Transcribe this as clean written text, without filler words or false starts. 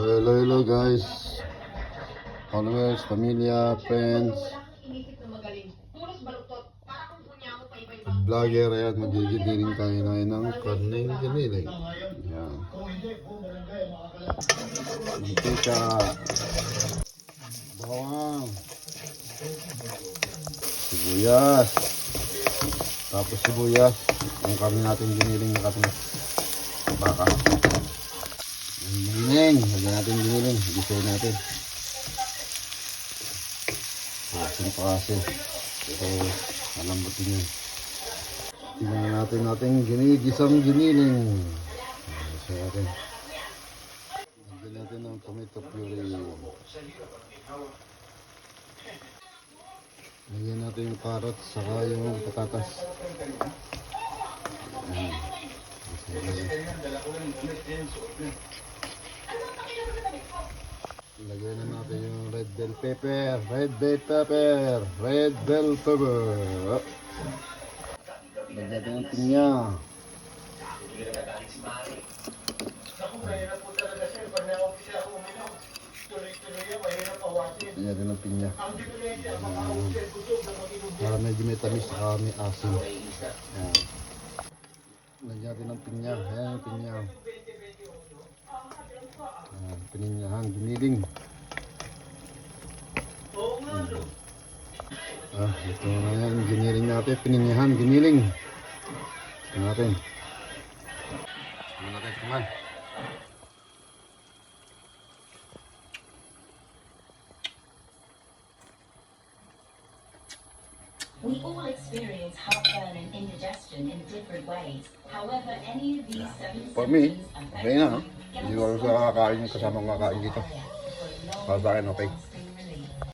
Hello guys, followers, pamilya, friends, vlogger, ayan, magigidiling tayo na ng karneng giniling. Ayan. Mantika, bawang, sibuyas, tapos sibuyas, ang karne natin giniling na karne baka. Giniling, lagyan natin giniling, gisayin natin. Asin pa kasi. So, malambutin yun. Tingnan natin ginigisang giniling. Gisayin natin. Lagyan natin ng tomato puree. Lagyan natin yung carrots saka yung patatas. Lagyan na natin yung red bell pepper. Lagyan natin yung pinya. Lagyan natin yung pinya. Para medyo may tamis saka may asin. Ayan. Lagyan natin ng pinya. Ayan yung pinya. Pininyahan, giniling. Ito na yan, giniling natin. Pininyahan, giniling. Ito natin. Kuman. We all experience heartburn and indigestion in different ways. However, any of these seven For me, symptoms okay na, no? Hindi ko sa kakain kasama kong kakain dito. Para sa akin, okay.